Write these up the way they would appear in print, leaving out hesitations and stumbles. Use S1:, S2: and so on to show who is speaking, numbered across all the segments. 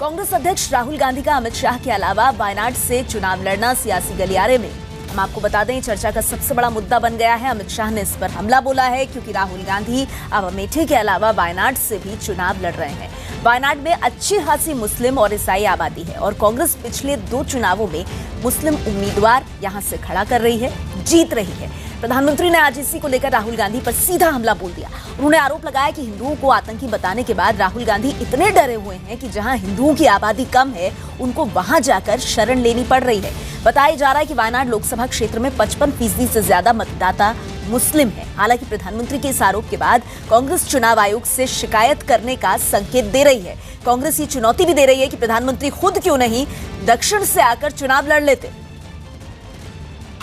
S1: कांग्रेस अध्यक्ष राहुल गांधी का अमित शाह के अलावा वायनाड से चुनाव लड़ना सियासी गलियारे में, हम आपको बता दें, चर्चा का सबसे बड़ा मुद्दा बन गया है। अमित शाह ने इस पर हमला बोला है क्योंकि राहुल गांधी अब अमेठी के अलावा वायनाड से भी चुनाव लड़ रहे हैं। वायनाड में अच्छी खासी मुस्लिम और ईसाई आबादी है और कांग्रेस पिछले 2 चुनावों में मुस्लिम उम्मीदवार यहां से खड़ा कर रही है, जीत रही है। प्रधानमंत्री ने आज इसी को लेकर राहुल गांधी पर सीधा हमला बोल दिया। उन्होंने आरोप लगाया कि हिंदुओं को आतंकी बताने के बाद राहुल गांधी इतने डरे हुए हैं कि जहां हिंदुओं की आबादी कम है, उनको वहां जाकर शरण लेनी पड़ रही है। बताया जा रहा है कि वायनाड लोकसभा क्षेत्र में 55% से ज्यादा मतदाता मुस्लिम है। हालांकि प्रधानमंत्री के इस आरोप के बाद कांग्रेस चुनाव आयोग से शिकायत करने का संकेत दे रही है। कांग्रेस ये चुनौती भी दे रही है कि प्रधानमंत्री खुद क्यों नहीं दक्षिण से आकर चुनाव लड़ लेते।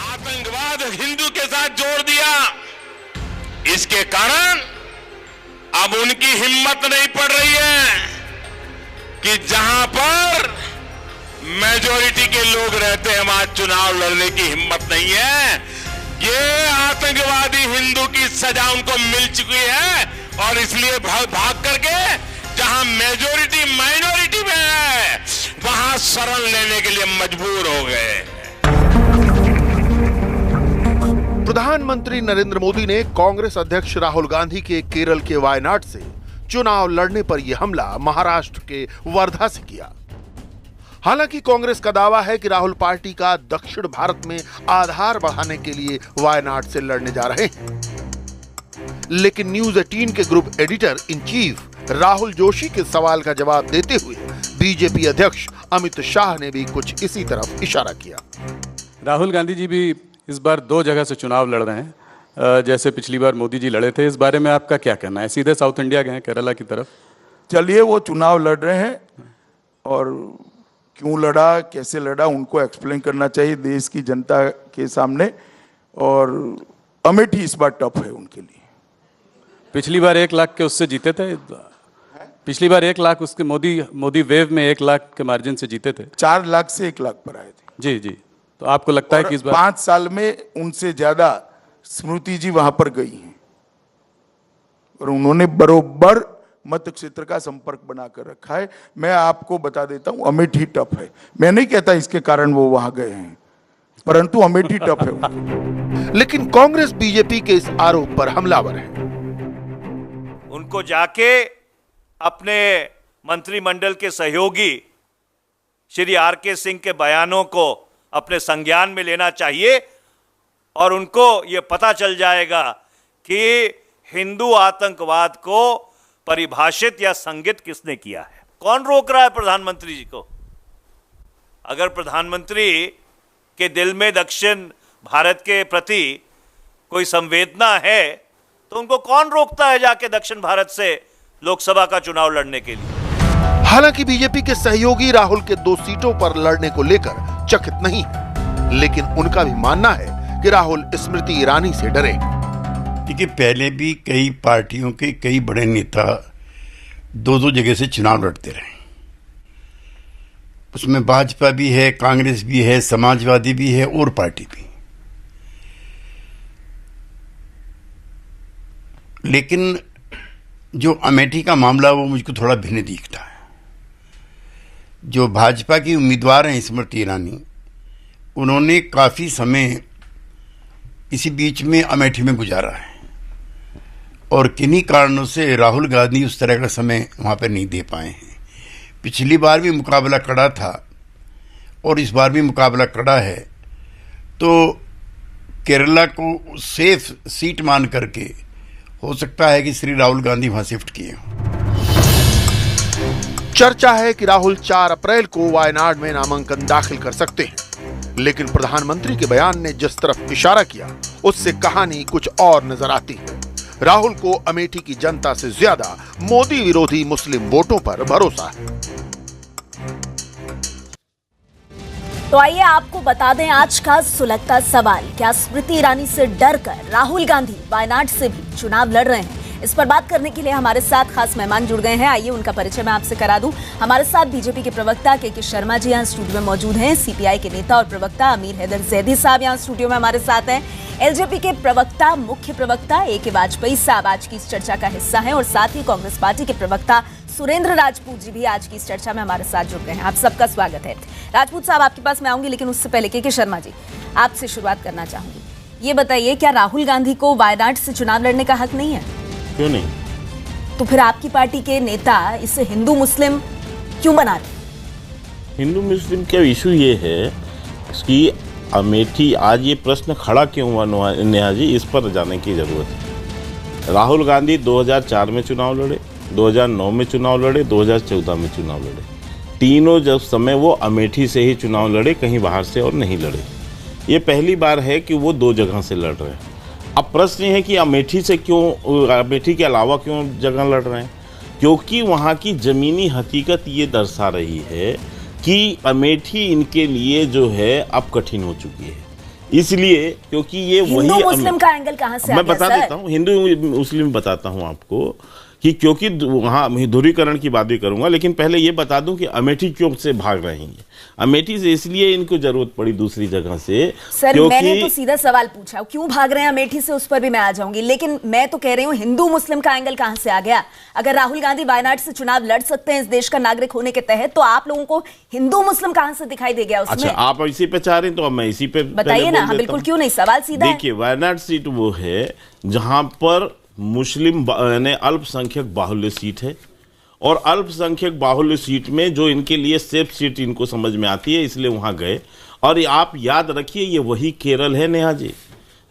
S2: आतंकवाद हिंदू के साथ जोड़ दिया, इसके कारण अब उनकी हिम्मत नहीं पड़ रही है कि जहां पर मेजॉरिटी के लोग रहते हैं वहां चुनाव लड़ने की हिम्मत नहीं है। ये आतंकवादी हिंदू की सजा उनको मिल चुकी है और इसलिए भाग करके जहां मेजॉरिटी माइनॉरिटी में है वहां शरण लेने के लिए मजबूर हो गए।
S3: प्रधानमंत्री नरेंद्र मोदी ने कांग्रेस अध्यक्ष राहुल गांधी के केरल के वायनाड से चुनाव लड़ने पर यह हमला महाराष्ट्र के वर्धा से किया। हालांकि कांग्रेस का दावा है कि राहुल पार्टी का दक्षिण भारत में आधार बढ़ाने के लिए वायनाड से लड़ने जा रहे हैं, लेकिन न्यूज 18 के group editor in chief Rahul Joshi के सवाल का जवाब देते हुए बीजेपी अध्यक्ष अमित शाह ने भी कुछ इसी तरफ इशारा किया।
S4: राहुल गांधी जी भी इस बार 2 जगह से चुनाव लड़ रहे हैं, जैसे पिछली बार मोदी जी लड़े थे। इस बारे में आपका क्या कहना है? सीधे साउथ इंडिया गए, केरला की तरफ।
S5: चलिए, वो चुनाव लड़ रहे हैं और क्यों लड़ा, कैसे लड़ा, उनको एक्सप्लेन करना चाहिए देश की जनता के सामने। और अमेठी इस बार टफ है उनके लिए।
S4: पिछली बार 1 लाख के उससे जीते थे। पिछली बार 1 लाख उसके मोदी वेव में 1 लाख के मार्जिन से जीते थे।
S5: 4 लाख से 1 लाख पर आए थे।
S4: जी जी। तो आपको लगता है कि इस बार
S5: 5 साल में उनसे ज्यादा स्मृति जी वहां पर गई हैं और उन्होंने बरोबर मत क्षेत्र का संपर्क बनाकर रखा है। मैं आपको बता देता हूं, अमेठी टफ है। मैं नहीं कहता इसके कारण वो वहां गए हैं, परंतु अमेठी टफ है उनको।
S3: लेकिन कांग्रेस बीजेपी के इस आरोप पर हमलावर है।
S6: उनको जाके अपने मंत्रिमंडल के सहयोगी श्री आर.के. सिंह के बयानों को अपने संज्ञान में लेना चाहिए और उनको ये पता चल जाएगा कि हिंदू आतंकवाद को परिभाषित या संज्ञित किसने किया है। कौन रोक रहा है प्रधानमंत्री जी को? अगर प्रधानमंत्री के दिल में दक्षिण भारत के प्रति कोई संवेदना है तो उनको कौन रोकता है जाके दक्षिण भारत से लोकसभा का चुनाव लड़ने के लिए?
S3: हालांकि बीजेपी के सहयोगी राहुल के 2 सीटों पर लड़ने को लेकर चकित नहीं है, लेकिन उनका भी मानना है कि राहुल स्मृति ईरानी से डरे।
S7: देखिए, पहले भी कई पार्टियों के कई बड़े नेता 2-2 जगह से चुनाव लड़ते रहे। उसमें भाजपा भी है, कांग्रेस भी है, समाजवादी भी है और पार्टी भी। लेकिन जो अमेठी का मामला वो मुझको थोड़ा भिन्न दिखता है। जो भाजपा की उम्मीदवार हैं स्मृति ईरानी, उन्होंने काफ़ी समय इसी बीच में अमेठी में गुजारा है और किन्हीं कारणों से राहुल गांधी उस तरह का समय वहाँ पर नहीं दे पाए हैं। पिछली बार भी मुकाबला कड़ा था और इस बार भी मुकाबला कड़ा है, तो केरला को सेफ सीट मान करके हो सकता है कि श्री राहुल गांधी वहाँ शिफ्ट किए।
S3: चर्चा है कि राहुल 4 अप्रैल को वायनाड में नामांकन दाखिल कर सकते हैं, लेकिन प्रधानमंत्री के बयान ने जिस तरफ इशारा किया उससे कहानी कुछ और नजर आती है। राहुल को अमेठी की जनता से ज्यादा मोदी विरोधी मुस्लिम वोटों पर भरोसा है।
S1: तो आइए आपको बता दें आज का सुलगता सवाल, क्या स्मृति ईरानी से डरकर राहुल गांधी वायनाड से भी चुनाव लड़ रहे हैं? इस पर बात करने के लिए हमारे साथ खास मेहमान जुड़ गए हैं। आइए उनका परिचय मैं आपसे करा दूं। हमारे साथ बीजेपी के प्रवक्ता के शर्मा जी यहाँ स्टूडियो में मौजूद हैं। सीपीआई के नेता और प्रवक्ता अमीर हैदर जैदी साहब यहाँ स्टूडियो में हमारे साथ हैं। एलजेपी के प्रवक्ता मुख्य प्रवक्ता ए.के. वाजपेयी साहब आज की इस चर्चा का हिस्सा हैं और साथ ही कांग्रेस पार्टी के प्रवक्ता सुरेंद्र राजपूत जी भी आज की इस चर्चा में हमारे साथ जुड़ गए हैं। आप सबका स्वागत है। राजपूत साहब, आपके पास मैं आऊंगी, लेकिन उससे पहले के शर्मा जी, आपसे शुरुआत करना चाहूंगी। ये बताइए, क्या राहुल गांधी को वायनाड से चुनाव लड़ने का हक नहीं है?
S8: क्यों नहीं?
S1: तो फिर आपकी पार्टी के नेता इसे हिंदू मुस्लिम क्यों बना रहे?
S8: हिंदू मुस्लिम का इशू ये है कि अमेठी आज ये प्रश्न खड़ा क्यों हुआ नेहा जी, इस पर जाने की जरूरत है। राहुल गांधी 2004 में चुनाव लड़े, 2009 में चुनाव लड़े, 2014 में चुनाव लड़े। तीनों जब समय वो अमेठी से ही चुनाव लड़े, कहीं बाहर से और नहीं लड़े। ये पहली बार है कि वो 2 जगह से लड़ रहे हैं। अब प्रश्न ये है कि अमेठी से क्यों, अमेठी के अलावा क्यों जगह लड़ रहे हैं? क्योंकि वहाँ की ज़मीनी हकीकत ये दर्शा रही है कि अमेठी इनके लिए जो है अब कठिन हो चुकी है। इसलिए क्योंकि ये वही
S1: हिंदू मुस्लिम का एंगल कहाँ से आ
S8: मैं
S1: गया,
S8: बता देता हूँ, हिंदू मुस्लिम बताता हूँ आपको कि क्योंकि वहाँ ध्रुवीकरण की बात भी करूंगा, लेकिन पहले ये बता दूं कि अमेठी क्यों से भाग रही हैं। अमेठी से इसलिए इनको जरूरत पड़ी दूसरी जगह से।
S1: सर, मैंने तो सीधा सवाल पूछा, क्यों भाग रहे हैं अमेठी से, उस पर भी मैं आ जाऊंगी, लेकिन मैं तो कह रही हूँ हिंदू मुस्लिम का एंगल कहां से आ गया? अगर राहुल गांधी वायनाड से चुनाव लड़ सकते हैं इस देश का नागरिक होने के तहत, तो आप लोगों को हिंदू मुस्लिम कहां से दिखाई दे गया उसमें?
S8: अच्छा, आप इसी पे चाह रहे हैं तो अब मैं इसी पे
S1: बताइए ना। हाँ बिल्कुल, क्यों नहीं, सवाल सीधा है।
S8: देखिए, वायनाड सीट वो है जहां पर मुस्लिम यानी अल्पसंख्यक बाहुल्य सीट है, और अल्पसंख्यक बाहुल्य सीट में जो इनके लिए सेफ सीट इनको समझ में आती है, इसलिए वहां गए। और आप याद रखिए, ये वही केरल है नेहा जी,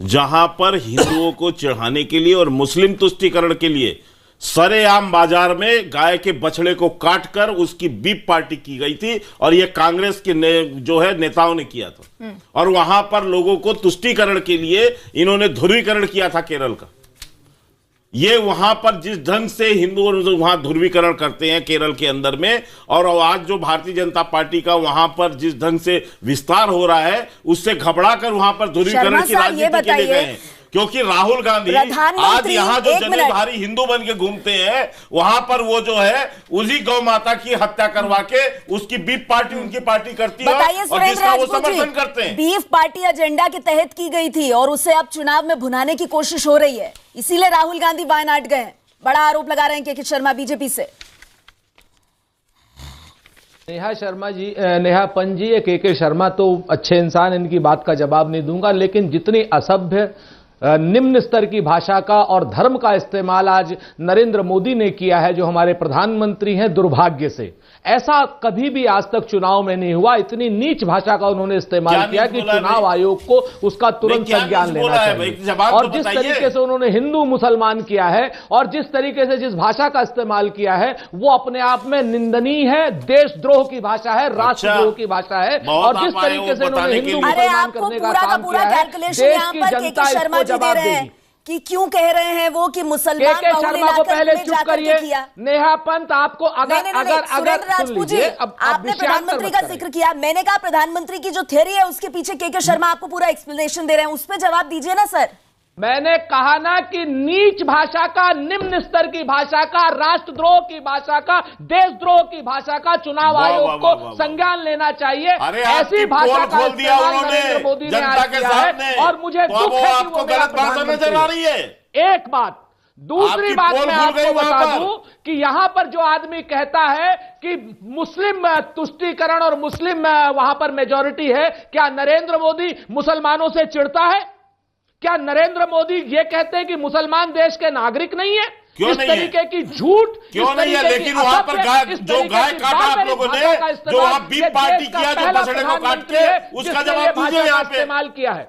S8: जहां पर हिंदुओं को चढ़ाने के लिए और मुस्लिम तुष्टीकरण के लिए सरेआम बाजार में गाय के बछड़े को काटकर उसकी बीप पार्टी की गई थी, और ये कांग्रेस के जो है नेताओं ने किया था। और वहां पर लोगों को तुष्टीकरण के लिए इन्होंने ध्रुवीकरण किया था केरल का। ये वहां पर जिस ढंग से हिंदू वहां ध्रुवीकरण करते हैं केरल के अंदर में, और आज जो भारतीय जनता पार्टी का वहां पर जिस ढंग से विस्तार हो रहा है, उससे घबराकर वहां पर ध्रुवीकरण की राजनीति के लिए गए हैं। क्योंकि राहुल गांधी आज यहाँ जो जनेधारी हिंदू बन के घूमते हैं, वहां पर वो जो है उसी गौ माता की हत्या करवा के उसकी बीफ पार्टी उनकी पार्टी करती है, और जिसका वो समर्थन करते हैं।
S1: बीफ पार्टी एजेंडा के तहत की गई थी और उसे अब चुनाव में भुनाने की कोशिश हो रही है, इसीलिए राहुल गांधी वायनाड गए। बड़ा आरोप लगा रहे हैं के शर्मा बीजेपी से।
S9: नेहा शर्मा जी, नेहा पंत जी, के शर्मा तो अच्छे इंसान, इनकी बात का जवाब नहीं दूंगा, लेकिन जितनी असभ्य निम्न स्तर की भाषा का और धर्म का इस्तेमाल आज नरेंद्र मोदी ने किया है, जो हमारे प्रधानमंत्री हैं, दुर्भाग्य से ऐसा कभी भी आज तक चुनाव में नहीं हुआ। इतनी नीच भाषा का उन्होंने इस्तेमाल किया कि चुनाव आयोग को उसका तुरंत संज्ञान लेना चाहिए। और जिस तरीके से उन्होंने हिंदू मुसलमान किया है और जिस तरीके से जिस भाषा का इस्तेमाल किया है, वो अपने आप में निंदनीय है, देशद्रोह की भाषा है, राष्ट्रद्रोह की भाषा है। और जिस तरीके से उन्होंने हिंदू मुसलमान करने का काम किया है, देश की जनता इसको जवाब देगी।
S1: कि क्यों कह रहे हैं वो कि मुसलमान
S9: शर्मा को पहले चुप करिए। नेहा पंत, आपको अगर
S1: राजपूत जी, आपने प्रधानमंत्री का जिक्र किया, मैंने कहा प्रधानमंत्री की जो थ्योरी है उसके पीछे के शर्मा आपको पूरा एक्सप्लेनेशन दे रहे हैं, उस पर जवाब दीजिए ना सर।
S9: मैंने कहा ना कि नीच भाषा का, निम्न स्तर की भाषा का, राष्ट्रद्रोह की भाषा का, देशद्रोह की भाषा का चुनाव आयोग को संज्ञान लेना चाहिए। ऐसी भाषा का इस्तेमाल नरेंद्र मोदी ने आज किया है, और मुझे दुख है कि वो गलत भाषा नजर आ रही है। एक बात। दूसरी बात मैं आपको बता दूं कि यहां पर जो आदमी कहता है कि मुस्लिम तुष्टीकरण और मुस्लिम वहां पर मेजॉरिटी है, क्या नरेंद्र मोदी मुसलमानों से चिढ़ता है? क्या नरेंद्र मोदी ये कहते हैं कि मुसलमान देश के नागरिक नहीं है?
S8: क्यों
S9: इस
S8: नहीं
S9: तरीके की झूठ,
S8: क्यों नहीं है? लेकिन वहां पर जो गाय काटा आप लोगों ने, जो वहां बीफ पार्टी किया, जो बछड़े को काट के, उसका जवाब दीजिए यहाँ पे।
S9: इस्तेमाल किया है।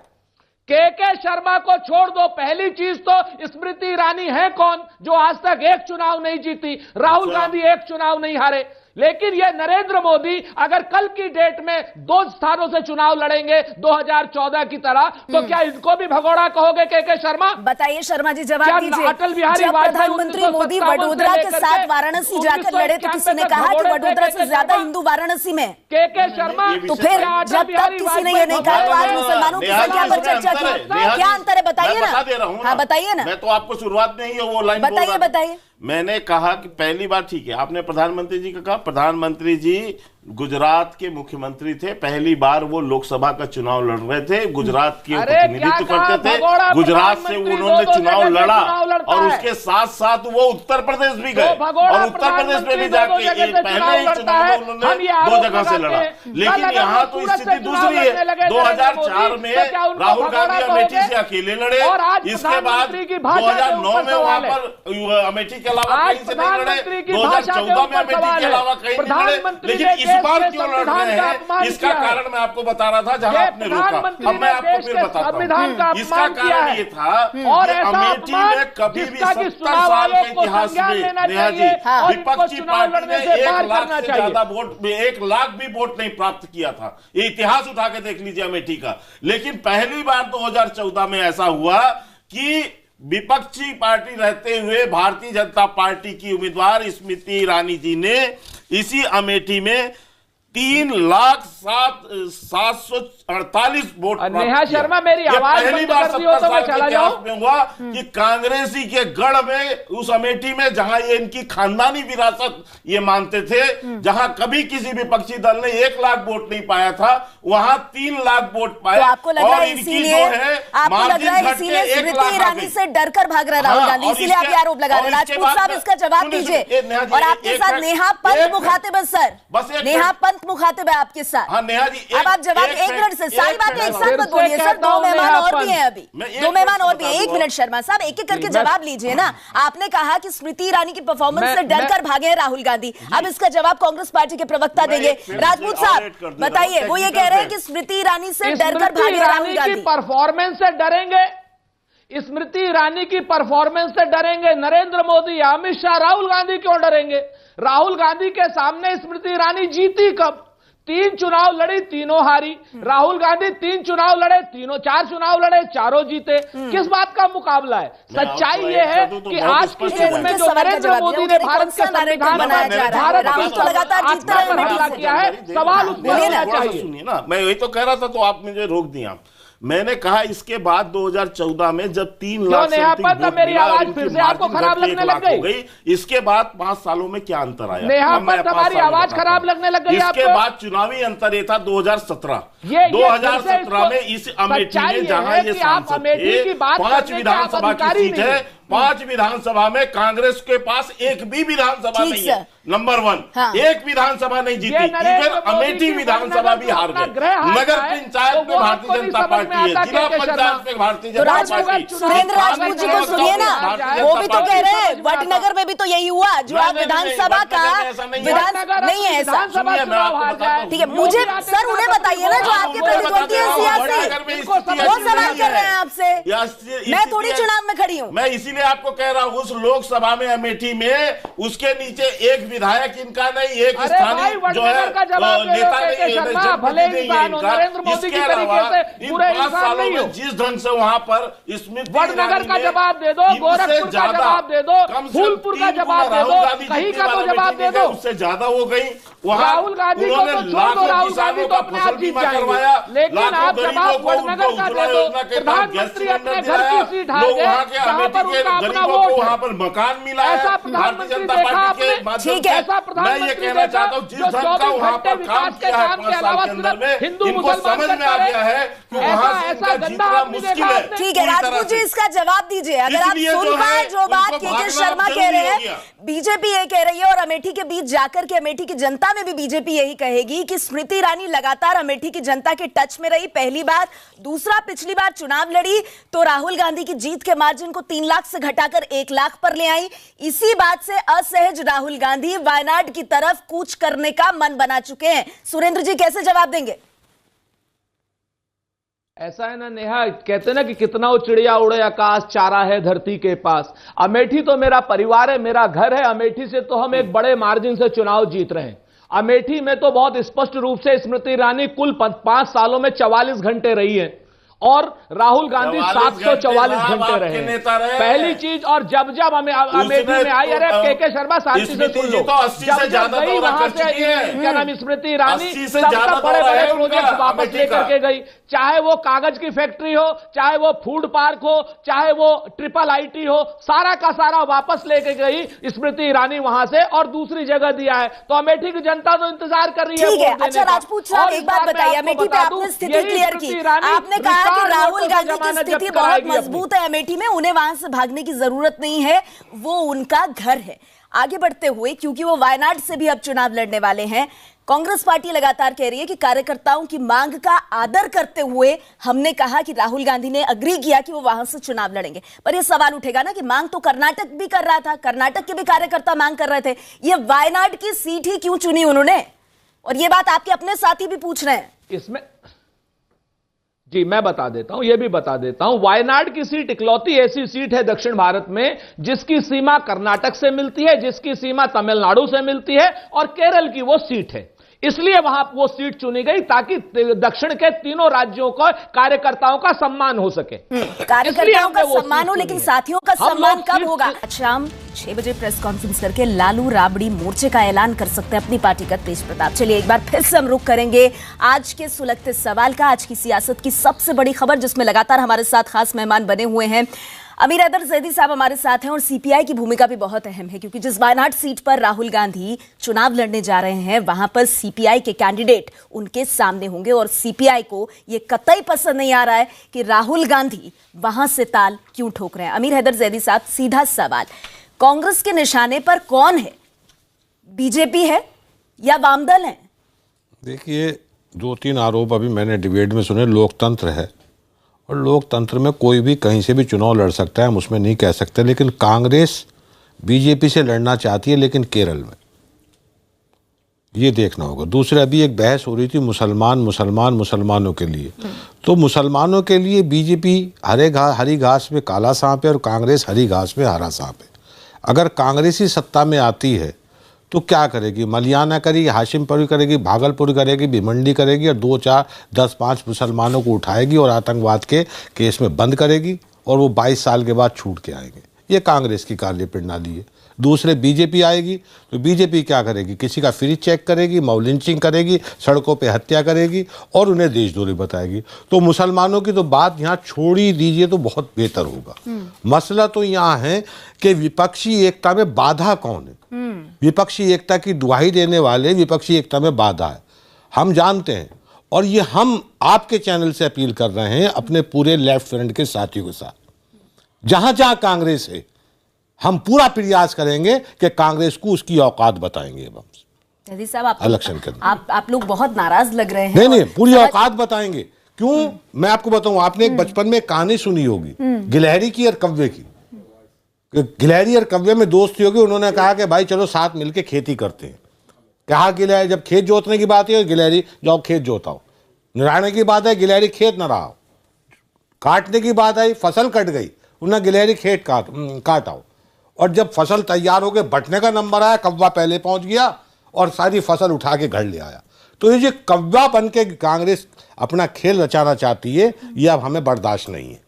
S9: के शर्मा को छोड़ दो, पहली चीज तो स्मृति ईरानी है कौन जो आज तक एक चुनाव नहीं जीती? राहुल गांधी एक चुनाव नहीं हारे। लेकिन ये नरेंद्र मोदी अगर कल की डेट में 2 स्थानों से चुनाव लड़ेंगे 2014 की तरह, तो क्या इनको भी भगोड़ा कहोगे के शर्मा?
S1: बताइए शर्मा जी, जवाब दीजिए।
S9: अटल बिहारी वाजपेयी
S1: प्रधानमंत्री मोदी वडोदरा के साथ वाराणसी जाकर लड़े तो किसी ने कहा कि वडोदरा से ज्यादा हिंदू वाराणसी में?
S9: के शर्मा,
S1: तो फिर जब तक किसी ने ये नहीं कहा तो आज मुसलमानों की संख्या पर चर्चा की, क्या अंतर है? बताइए ना। हाँ बताइए ना।
S8: मैं तो आपको शुरुआत में ही वो लाइन
S1: बताइए।
S8: मैंने कहा कि पहली बार ठीक है, आपने प्रधानमंत्री जी का कहा, प्रधानमंत्री जी गुजरात के मुख्यमंत्री थे, पहली बार वो लोकसभा का चुनाव लड़ रहे थे, गुजरात के प्रतिनिधित्व करते थे, गुजरात से उन्होंने चुनाव लड़ा और उसके साथ साथ वो उत्तर प्रदेश भी गए और उत्तर प्रदेश में भी जाके पहले ही चुनाव में उन्होंने 2 जगह से लड़ा। लेकिन यहाँ तो स्थिति दूसरी है। 2004 में राहुल गांधी अमेठी से अकेले लड़े, इसके बाद 2009 में वहां पर अमेठी के अलावा कहीं से नहीं लड़े, 2014 में अमेठी के अलावा कहीं नहीं लड़े। लेकिन इस बार क्यों लड़ रहे हैं, इसका कारण मैं आपको बता रहा था जहां आपने रोका। अब मैं आपको फिर बताता हूं। इसका कारण ये था कि अमेठी में कभी भी 70 साल के इतिहास में नेहा जी विपक्षी पार्टी ने 1 लाख से ज्यादा वोट, 1 लाख भी वोट नहीं प्राप्त किया था। ये इतिहास उठा के देख लीजिए अमेठी का। लेकिन पहली बार 2014 में ऐसा हुआ कि विपक्षी पार्टी रहते हुए भारतीय जनता पार्टी की उम्मीदवार स्मृति ईरानी जी ने इसी अमेठी में 3,07,748 वोट।
S9: नेहा शर्मा मेरी आवाज
S8: पहली बार 70 साल के इतिहास में हुआ कि कांग्रेसी के गढ़ में उस अमेठी में जहां ये इनकी खानदानी विरासत ये मानते थे, जहां कभी किसी विपक्षी दल ने 1 लाख वोट नहीं पाया था, वहां 3 लाख वोट पाए।
S1: तो आपको लग रहा है इसीलिए स्मृति ईरानी से डरकर भाग रहे राहुल गांधी, इसीलिए आप आरोप लगा रहे। राजपूत साहब इसका जवाब दीजिए। और आपके साथ नेहा पंत मुखातिब है सर, नेहा पंत मुखातिब है आपके साथ।
S8: हाँ नेहा जी,
S1: अब आप जवाब 1 मिनट से सारी बातें एक साथ मत बोलिए सर, 2 मेहमान और भी हैं अभी, 2 मेहमान और भी हैं। 1 मिनट शर्मा साहब, एक एक करके जवाब लीजिए ना। आपने कहा कि स्मृति ईरानी की परफॉर्मेंस से डरकर भागे हैं राहुल गांधी, अब इसका जवाब कांग्रेस पार्टी के प्रवक्ता देंगे। राजपूत साहब बताइए, वो ये कह रहे हैं कि स्मृति ईरानी से डरकर भागे राहुल गांधी,
S9: परफॉर्मेंस से डरेंगे, स्मृति ईरानी की परफॉर्मेंस से डरेंगे। नरेंद्र मोदी, अमित शाह, राहुल गांधी क्यों डरेंगे? राहुल गांधी के सामने स्मृति ईरानी जीती कब? 3 चुनाव लड़ी, तीनों हारी। राहुल गांधी 3 चुनाव लड़े, 4 चुनाव लड़े, चारों जीते। किस बात का मुकाबला है? सच्चाई ये है कि आज की डेट में जो नरेंद्र मोदी ने भारत के संविधान भारत लगातार फैसला किया है, सवाल उठना चाहिए।
S8: सुनिए ना, मैं यही तो कह रहा था, तो आप मुझे रोक दिया। मैंने कहा इसके बाद 2014 में जब 3 लाख
S9: मेरी आवाज फिर से आपको खराब लगने लग गई,
S8: इसके बाद 5 सालों में क्या अंतर आया?
S9: हमारी आवाज खराब लगने लग गई।
S8: इसके बाद चुनावी अंतर ये था 2017 में इस अमेठी में जहां ये सांसद थे, 5 विधानसभा की सीट है, 5 विधानसभा में कांग्रेस के पास एक भी विधानसभा नहीं है। नंबर 1, एक विधानसभा नहीं जीती। इवन अमेठी विधानसभा भी हार गए। नगर पंचायत में भारतीय जनता पार्टी है, जिला पंचायत में भारतीय जनता पार्टी।
S1: सुरेंद्र राजपूत जी को सुनिए ना, वो भी तो कह रहे हैं वडनगर में भी तो यही हुआ, जो आप विधानसभा का नहीं है ऐसा। ठीक है, मुझे सर उन्हें बताइए ना जो आपके प्रतिद्वंदी है सियासी, वो सवाल कर रहे हैं आपसे। मैं थोड़ी चुनाव में खड़ी हूँ।
S8: मैं इसीलिए आपको कह रहा हूँ, उस लोकसभा में अमेठी में उसके नीचे एक विधायक इनका नहीं, एक स्थानीय जो है नेता नहीं,
S9: भले नरेंद्र मोदी की तरीके से पूरे
S8: 5 सालों में जिस ढंग से वहां पर स्मृति
S9: वडनगर का जवाब दे दो, गोरखपुर का जवाब दे दो, फूलपुर का जवाब दे दो, कहीं का तो जवाब दे दो।
S8: उससे ज्यादा हो गई वहां।
S9: राहुल गांधी को तो छोड़ दो, राहुल गांधी तो अपने आप जीत जाएंगे, लेकिन आप जवाब वडनगर का दे दो। प्रधानमंत्री अपने घर की सीट हार गए, जहां पर उनका अपना वोट,
S8: वहां पर मकान मिला है भारतीय जनता पार्टी के माध्यम से। मैं ये कहना चाहता हूँ, जिस ढंग का वहां पर काम किया है 5 साल के अंदर में, इनको समझ में आ गया है कि वहां से इनका जीतना मुश्किल है।
S1: ठीक है राजपूत जी, इसका जवाब दीजिए। अगर आप सुन पाए जो बात के शर्मा कह रहे हैं, बीजेपी ये कह रही है और अमेठी के बीच जाकर के अमेठी की जनता में भी बीजेपी यही कहेगी कि स्मृति ईरानी लगातार अमेठी की जनता के टच में रही, पहली बार। दूसरा, पिछली बार चुनाव लड़ी तो राहुल गांधी की जीत के मार्जिन को 3 लाख से घटाकर 1 लाख पर ले आई। इसी बात से असहज राहुल गांधी वायनाड की तरफ कूच करने का मन बना चुके हैं। सुरेंद्र जी कैसे जवाब देंगे?
S9: ऐसा है ना नेहा, कहते ना कि कितना वो चिड़िया उड़े आकाश, चारा है धरती के पास। अमेठी तो मेरा परिवार है, मेरा घर है। अमेठी से तो हम एक बड़े मार्जिन से चुनाव जीत रहे हैं। अमेठी में तो बहुत स्पष्ट रूप से स्मृति ईरानी कुल 5 सालों में 44 घंटे रही है और राहुल गांधी 744 घंटे
S8: आपके
S9: रहे।
S8: नेता रहे।
S9: पहली चीज, और जब हमें अमेठी में आई, अरे के शर्मा शांति से सुन लो,
S8: तो 80 से ज्यादा
S9: गई
S8: दौरा
S9: वहां
S8: कर
S9: से
S8: चुकी है।
S9: क्या नाम स्मृति ईरानी
S8: 80 से
S9: तब
S8: ज्यादा
S9: तक बड़े
S8: दौरा
S9: बड़े
S8: है
S9: प्रोजेक्ट
S8: उनका,
S9: वापस
S8: अमेठी
S9: लेकर
S8: का।
S9: के गई, चाहे वो कागज की फैक्ट्री हो, चाहे वो फूड पार्क हो, चाहे वो ट्रिपल आईटी हो, सारा का सारा वापस लेके गई स्मृति ईरानी वहां से और दूसरी जगह दिया है। तो अमेठी की जनता तो इंतजार कर रही है।
S1: ठीक है।
S9: वोट देने
S1: अच्छा
S9: का।
S1: राजपूत साहब,
S9: और
S1: एक
S9: इस
S1: बात
S9: बार मैं
S1: बताइए,
S9: आपको
S1: अमेठी पे
S9: बता
S1: आपने
S9: दूं,
S1: स्थिति
S9: यही
S1: क्लियर
S9: स्मृति
S1: की।
S9: ईरानी
S1: आपने कहा कि
S9: विशाल
S1: राहुल
S9: वोटों से
S1: गांधी की
S9: जमानत
S1: स्थिति
S9: जब्त
S1: बहुत
S9: कराएगी अपनी।
S1: मजबूत है अमेठी में, उन्हें वहां से भागने की जरूरत नहीं है, वो उनका घर है। आगे बढ़ते हुए, क्योंकि वो वायनाड से भी अब चुनाव लड़ने वाले हैं, कांग्रेस पार्टी लगातार कह रही है कि कार्यकर्ताओं की मांग का आदर करते हुए हमने कहा कि राहुल गांधी ने अग्री किया कि वो वहां से चुनाव लड़ेंगे। पर ये सवाल उठेगा ना कि मांग तो कर्नाटक भी कर रहा था, कर्नाटक के भी कार्यकर्ता मांग कर रहे थे, ये वायनाड की सीट ही क्यों चुनी उन्होंने? और ये बात आपके अपने साथी भी पूछ रहे हैं।
S9: इसमें जी मैं बता देता हूं, यह भी बता देता हूं, वायनाड की सीट इकलौती ऐसी सीट है दक्षिण भारत में जिसकी सीमा कर्नाटक से मिलती है, जिसकी सीमा तमिलनाडु से मिलती है, और केरल की वो सीट है। इसलिए वहां वो सीट चुनी गई ताकि दक्षिण के तीनों राज्यों को कार्यकर्ताओं का सम्मान हो सके।
S1: कार्यकर्ताओं का सम्मान हो, लेकिन साथियों का सम्मान कब होगा? आज शाम 6 बजे प्रेस कॉन्फ्रेंस करके लालू राबड़ी मोर्चे का ऐलान कर सकते हैं अपनी पार्टी का तेज प्रताप। चलिए एक बार फिर से हम रुख करेंगे आज के सुलगते सवाल का, आज की सियासत की सबसे बड़ी खबर जिसमें लगातार हमारे साथ खास मेहमान बने हुए हैं। अमीर हैदर जैदी साहब हमारे साथ हैं और सीपीआई की भूमिका भी बहुत अहम है, क्योंकि जिस वायनाड सीट पर राहुल गांधी चुनाव लड़ने जा रहे हैं वहां पर सीपीआई के कैंडिडेट उनके सामने होंगे और सीपीआई को ये कतई पसंद नहीं आ रहा है कि राहुल गांधी वहां से ताल क्यों ठोक रहे हैं। अमीर हैदर जैदी साहब, सीधा सवाल, कांग्रेस के निशाने पर कौन है? बीजेपी है या वामदल है?
S10: देखिए, 2-3 आरोप अभी मैंने डिबेट में सुने। लोकतंत्र है और लोकतंत्र में कोई भी कहीं से भी चुनाव लड़ सकता है, हम उसमें नहीं कह सकते। लेकिन कांग्रेस बीजेपी से लड़ना चाहती है, लेकिन केरल में, ये देखना होगा। दूसरे, अभी एक बहस हो रही थी मुसलमानों के लिए, तो मुसलमानों के लिए बीजेपी हरी घास में काला सांप है और कांग्रेस हरी घास में हरा सांप है। अगर कांग्रेस ही सत्ता में आती है तो क्या करेगी? मलियाना करेगी, हाशिमपुरी करेगी, भागलपुर करेगी, भिवंडी करेगी और 2, 4, 10, 5 मुसलमानों को उठाएगी और आतंकवाद के केस में बंद करेगी और वो 22 साल के बाद छूट के आएंगे। ये कांग्रेस की कार्यप्रणाली है। दूसरे, बीजेपी आएगी तो बीजेपी क्या करेगी? किसी का फ्री चेक करेगी, मऊ लिंचिंग करेगी, सड़कों पे हत्या करेगी और उन्हें देशद्रोही बताएगी। तो मुसलमानों की तो बात यहाँ छोड़ ही दीजिए तो बहुत बेहतर होगा। मसला तो यहाँ है कि विपक्षी एकता में बाधा कौन है? विपक्षी एकता की दुहाई देने वाले विपक्षी एकता में बाधा है, हम जानते हैं। और ये हम आपके चैनल से अपील कर रहे हैं अपने पूरे लेफ्ट फ्रंट के साथियों के साथ, जहां जहां कांग्रेस है हम पूरा प्रयास करेंगे कि कांग्रेस को उसकी औकात बताएंगे। अब
S1: जैदी साहब,
S10: इलेक्शन के
S1: आप लोग बहुत नाराज लग रहे हैं।
S10: नहीं, पूरी औकात बताएंगे। क्यों? मैं आपको बताऊं, आपने एक बचपन में कहानी सुनी होगी गिलहरी की और कव्वे की। गिलहरी और कव्वे में दोस्ती होगी, उन्होंने कहा कि भाई चलो साथ मिलके खेती करते हैं। कहा गिलहरी, जब खेत जोतने की बात है गिलहरी जाओ खेत जोताओ, निराने की बात है गिलहरी खेत न रहा, काटने की बात आई फसल कट गई, उन्हें गिलहरी खेत काट आओ। और जब फसल तैयार हो गए, बटने का नंबर आया, कव्वा पहले पहुंच गया और सारी फसल उठा के घर ले आया। तो ये जो कव्वा बन के कांग्रेस अपना खेल रचाना चाहती है, ये अब हमें बर्दाश्त नहीं है।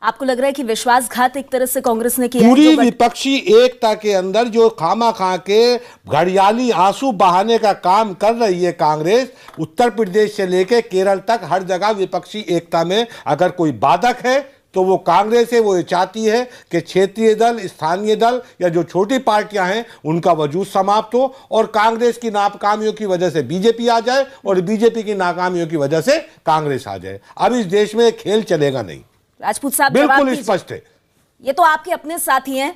S1: आपको लग रहा है कि विश्वासघात एक तरह से कांग्रेस ने किया?
S10: पूरी विपक्षी एकता के अंदर जो खामा खा के घड़ियाली आंसू बहाने का काम कर रही है कांग्रेस, उत्तर प्रदेश से लेके केरल तक हर जगह विपक्षी एकता में अगर कोई बाधक है तो वो कांग्रेस है। वो ये चाहती है कि क्षेत्रीय दल, स्थानीय दल या जो छोटी पार्टियां हैं उनका वजूद समाप्त हो और कांग्रेस की नाकामियों की वजह से बीजेपी आ जाए और बीजेपी की नाकामियों की वजह से कांग्रेस आ जाए। अब इस देश में खेल चलेगा नहीं।
S1: राजपूत साहब,
S10: बिल्कुल स्पष्ट है।
S1: ये तो आपके अपने साथी हैं,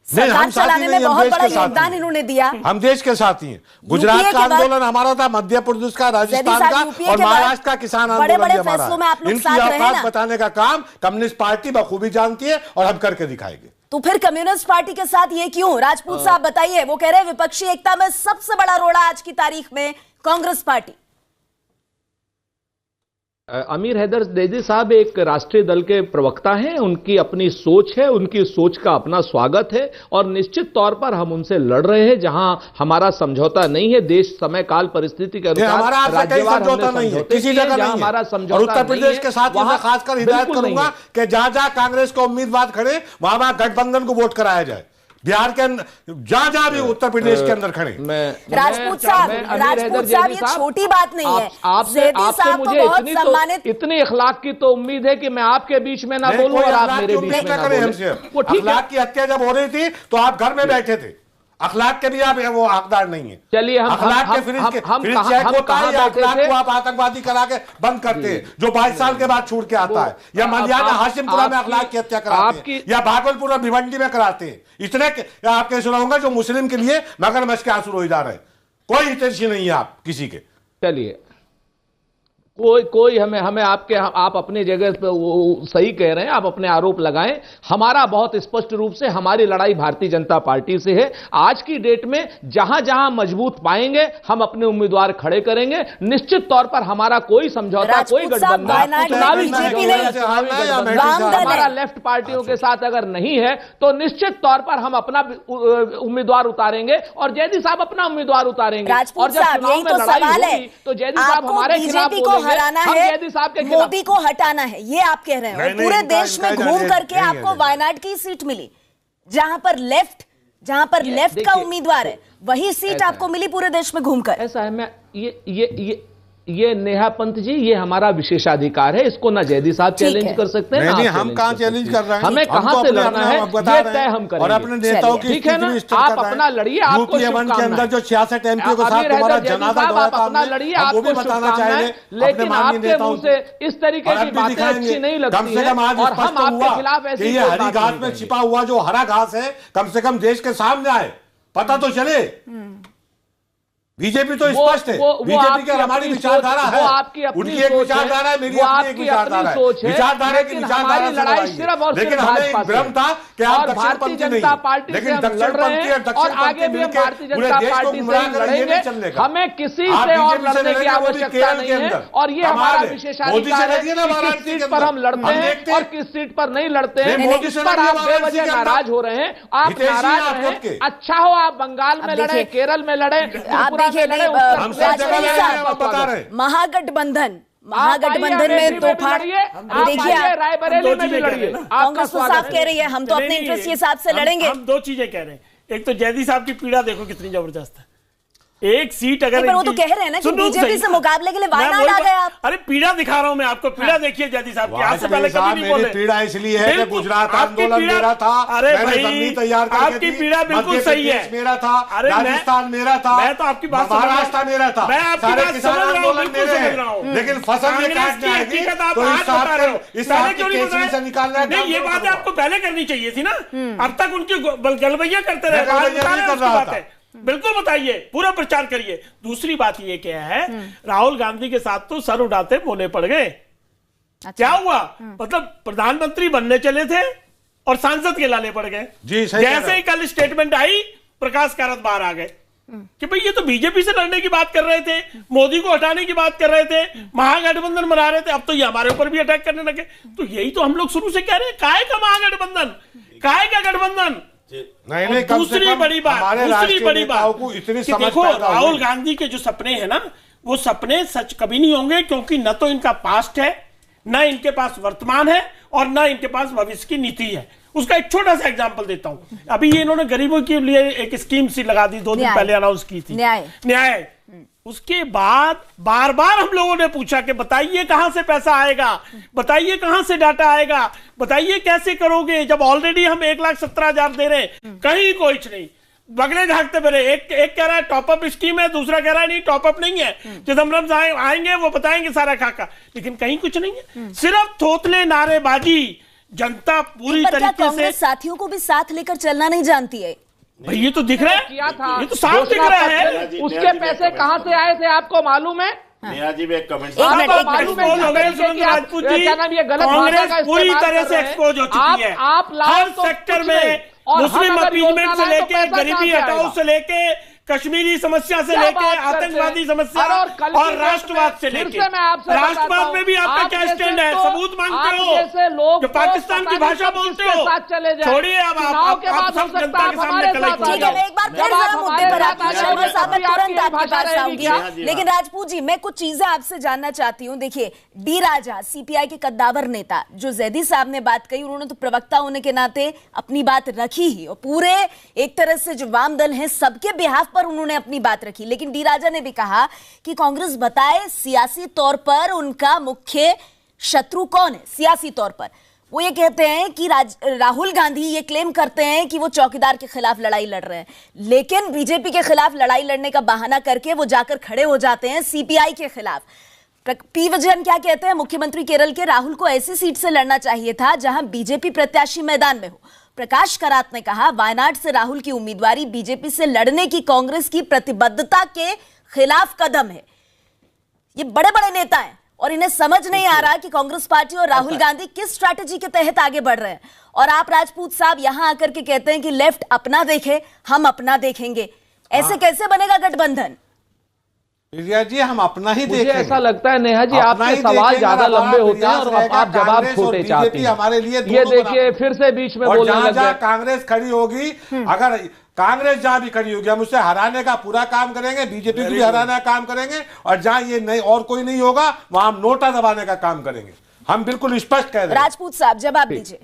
S1: सरकार चलाने में बहुत बड़ा योगदान इन्होंने दिया।
S10: हम देश के साथी हैं। गुजरात का आंदोलन हमारा था, मध्य प्रदेश का, राजस्थान का और महाराष्ट्र का किसान आंदोलन हमारा है। इनकी औकात बताने का काम कम्युनिस्ट पार्टी बखूबी जानती है और हम करके दिखाएंगे।
S1: तो फिर कम्युनिस्ट पार्टी के साथ ये क्यों? राजपूत साहब बताइए। वो कह रहे हैं विपक्षी एकता में सबसे बड़ा रोड़ा आज की तारीख में कांग्रेस पार्टी।
S9: अमीर हैदर दैदी साहब एक राष्ट्रीय दल के प्रवक्ता हैं, उनकी अपनी सोच है, उनकी सोच का अपना स्वागत है और निश्चित तौर पर हम उनसे लड़ रहे हैं जहां हमारा समझौता नहीं है। देश समय काल परिस्थिति के अनुसार
S11: हमारा आपसे कहीं समझौता नहीं है, किसी जगह नहीं है।
S9: हमारा समझौता
S11: उत्तर प्रदेश के साथ मैं खासकर हिदायत करूंगा कि जहां जहां कांग्रेस को उम्मीदवार खड़े वहां वहां गठबंधन को वोट कराया जाए। बिहार के अंदर जहां जहां भी उत्तर प्रदेश के अंदर खड़े।
S1: राजपूत साहब ये छोटी बात नहीं है।
S9: आपसे मुझे इतनी अखलाक की तो उम्मीद है कि मैं आपके बीच में ना बोलूं और आप मेरे बीच में ना बोलें।
S11: अखलाक की हत्या जब हो रही थी तो आप घर में बैठे थे, अखलाक के भी आप वो हकदार नहीं है।
S9: चलिए हम
S11: को आप आतंकवादी करा के बंद करते हैं जो 22 साल के बाद छूट के आता है, या मलियाना हाशिमपुरा में अखलाक की हत्या कराते हैं, या भागलपुर और भिवंडी में कराते हैं। इतने आपके सुनाऊंगा जो मुस्लिम के लिए मगरमच्छ के आंसू रोए जा रहे हैं। कोई हितैषी नहीं है आप किसी के।
S9: चलिए कोई हमें आप अपनी जगह पे सही कह रहे हैं, आप अपने आरोप लगाएं। हमारा बहुत स्पष्ट रूप से हमारी लड़ाई भारतीय जनता पार्टी से है। आज की डेट में जहां जहां मजबूत पाएंगे हम अपने उम्मीदवार खड़े करेंगे। निश्चित तौर पर हमारा कोई समझौता, कोई गठबंधन, हमारा लेफ्ट पार्टियों के साथ अगर नहीं है तो निश्चित तौर पर हम अपना उम्मीदवार उतारेंगे और जैदी साहब अपना उम्मीदवार उतारेंगे। और जब चुनाव में लड़ाई होगी तो जैदी साहब हमारे खिलाफ
S1: हराना है, मोदी को हटाना है, ये आप कह रहे हैं। पूरे देश में घूम करके आपको वायनाड की सीट मिली, जहां पर लेफ्ट का उम्मीदवार है, वही सीट आपको मिली पूरे देश में घूमकर।
S9: ऐसा है, मैं ये नेहा पंत जी, ये हमारा विशेषाधिकार है, इसको ना जैदी साहब चैलेंज कर सकते हैं।
S11: नहीं, हम कहां चैलेंज कर रहे हैं?
S9: हमें कहां से लड़ना है ये तय हम करेंगे।
S11: और अपने नेताओं की
S9: ठीक है ना, आप अपना लड़िए, आपको शुभकामनाएं।
S11: के अंदर जो 66 एमपी को साथ तुम्हारा जनाजा दौड़ा था,
S9: अपना लड़िए, आपको शुभकामनाएं। लेकिन आपके मुंह से इस तरीके की बातें अच्छी नहीं लगती
S11: कम से कम आज
S9: और हम आपके खिलाफ ऐसी
S11: हरी घास में छिपा हुआ जो हरा घास है कम से कम देश के सामने आए, पता तो चले। बीजेपी तो स्पष्ट है, बीजेपी की हमारी विचारधारा है, उनकी एक विचारधारा है, मेरी अपनी एक विचारधारा है। विचारधारा की विचारधारा
S9: लड़ाई सिर्फ और
S11: लेकिन हमें एक भ्रम था कि आप
S9: भारतीय जनता पार्टी से हम लड़ रहे हैं और आगे भी हम भारतीय जनता पार्टी से लड़ेंगे। हमें किसी से और लड़ने की आवश्यकता नहीं है और ये हमारा विशेषाधिकार है किस सीट पर हम लड़ते हैं और किस सीट पर नहीं लड़ते हैं। इस पर आप बेवजह नाराज हो रहे हैं, आप नाराज हैं। अच्छा हो आप बंगाल में लड़े, केरल में लड़े,
S1: महागठबंधन में तो देखिए,
S9: रायबरेली में भी लड़िए।
S1: कांग्रेस तो साफ कह रही है हम तो अपने इंटरेस्ट के हिसाब से लड़ेंगे।
S12: हम दो चीजें कह रहे हैं, एक तो जैदी साहब की पीड़ा देखो कितनी जबरदस्त है। एक सीट अगर
S1: वो तो कह रहे हैं ना कि बीजेपी से मुकाबले के लिए वायनाड आ गए आप।
S12: अरे पीड़ा दिखा रहा हूं मैं आपको, पीड़ा देखिए जैदी साहब की। आपसे पहले कभी नहीं बोले।
S11: पीड़ा इसलिए है कि गुजरात आंदोलन मेरा था,
S12: अरे भाई
S11: तैयार
S12: आपकी पीड़ा बिल्कुल सही है,
S11: मेरा था, राजस्थान मेरा था,
S12: मैं तो आपकी बात
S11: महाराष्ट्र मेरा था,
S12: मैं आपकी बात समझ रहा हूं,
S11: लेकिन फसल में काटने आएगी तो निकालना
S12: नहीं। ये बात आपको पहले करनी चाहिए थी ना, अब तक उनकी गलबैया करते रहे। बिल्कुल बताइए, पूरा प्रचार करिए। दूसरी बात ये क्या है, राहुल गांधी के साथ तो सर उड़ाते बोले पड़ गए। क्या हुआ, मतलब प्रधानमंत्री बनने चले थे और सांसद के लाले पड़ गए। जैसे ही कल स्टेटमेंट आई, प्रकाश कारत बाहर आ गए कि भाई ये तो बीजेपी से लड़ने की बात कर रहे थे, मोदी को हटाने की बात कर रहे थे, महागठबंधन बना रहे थे, अब तो ये हमारे ऊपर भी अटैक करने लगे। तो यही तो हम लोग शुरू से कह रहे हैं, काहे का महागठबंधन, काहे का गठबंधन।
S11: नहीं,
S12: दूसरी बड़ी बात कि देखो, राहुल गांधी के जो सपने हैं ना, वो सपने सच कभी नहीं होंगे, क्योंकि न तो इनका पास्ट है, न इनके पास वर्तमान है और न इनके पास भविष्य की नीति है। उसका एक छोटा सा एग्जांपल देता हूं। अभी ये इन्होंने गरीबों के लिए एक स्कीम सी लगा दी, 2 दिन पहले अनाउंस की थी, न्याय। उसके बाद बार बार हम लोगों ने पूछा कि बताइए कहां से पैसा आएगा, बताइए कहां से डाटा आएगा, बताइए कैसे करोगे, जब ऑलरेडी हम 1,17,000 दे रहे हैं। कहीं कुछ नहीं, बगले झांकते फिरे। एक कह रहा है टॉपअप स्कीम है, दूसरा कह रहा है नहीं टॉपअप नहीं है, चिदम्बरम आएंगे वो बताएंगे सारा खाका, लेकिन कहीं कुछ नहीं है, सिर्फ थोतले नारेबाजी। जनता पूरी तरीके से
S1: साथियों को भी साथ लेकर चलना नहीं जानती है।
S12: भाई ये तो दिख रहा है, ये तो साफ दिख रहा है।
S9: उसके पैसे कहां से आए थे आपको मालूम है?
S8: नेहा जी, एक कमेंट
S12: कांग्रेस पूरी तरह से एक्सपोज हो चुकी है।
S9: आप
S12: हर सेक्टर में, मुस्लिम अपीलमेंट से लेके, गरीबी हटाओ से लेके, कश्मीरी समस्या से लेके आतंकवादी समस्या और राष्ट्रवाद से लेके राष्ट्रवाद में भी आपका क्या स्टैंड है? सबूत मांगते हो जो पाकिस्तान की भाषा बोलते हो? छोड़िए अब आप सब जनता के सामने कलेक्ट
S1: ठीक है, मैं एक बार फिर जरा मुद्दे पर आती हूं। शर्मा साहब, मैं तुरंत आपके पास आऊंगी, लेकिन राजपूत जी मैं कुछ चीजें आपसे जानना चाहती हूं। देखिए, डी राजा सीपीआई के कद्दावर नेता जो जैदी साहब ने बात कही, उन्होंने तो प्रवक्ता होने के नाते अपनी बात रखी ही, और पूरे एक तरह से जो वाम दल हैं सबके बिहाफ पर उन्होंने अपनी बात रखी। लेकिन डी राजा ने भी कहा कि कांग्रेस बताए सियासी तौर पर उनका मुख्य शत्रु कौन है। सियासी तौर पर वो ये कहते हैं कि राहुल गांधी ये क्लेम करते हैं कि वो चौकीदार के खिलाफ लड़ाई लड़ रहे हैं, लेकिन बीजेपी के खिलाफ लड़ाई लड़ने का बहाना करके वो जाकर खड़े हो जाते हैं सीपीआई के खिलाफ। पी विजयन क्या कहते हैं? मुख्यमंत्री केरल के राहुल को ऐसी सीट से लड़ना चाहिए था जहां बीजेपी प्रत्याशी मैदान में हो। प्रकाश करात ने कहा वायनाड से राहुल की उम्मीदवारी बीजेपी से लड़ने की कांग्रेस की प्रतिबद्धता के खिलाफ कदम है। ये बड़े बड़े नेता हैं और इन्हें समझ नहीं आ रहा कि कांग्रेस पार्टी और राहुल गांधी किस स्ट्रैटेजी के तहत आगे बढ़ रहे हैं। और आप राजपूत साहब यहां आकर के कहते हैं कि लेफ्ट अपना देखे, हम अपना देखेंगे। ऐसे कैसे बनेगा गठबंधन?
S11: जी हम अपना ही देखेंगे।
S9: मुझे ऐसा लगता है नेहा जी आपके सवाल ज्यादा लंबे होते हैं और आप जवाब छोटे चाहते हैं।
S11: हमारे लिए
S9: ये देखिए फिर से बीच में बोलने लग गए।
S11: कांग्रेस खड़ी होगी, अगर कांग्रेस जहां भी खड़ी होगी हम उसे हराने का पूरा काम करेंगे, बीजेपी को भी हराने का काम करेंगे, और जहां ये नहीं और कोई नहीं होगा वहां हम नोटा दबाने का काम करेंगे। हम बिल्कुल स्पष्ट कह रहे हैं।
S1: राजपूत साहब जवाब दीजिए।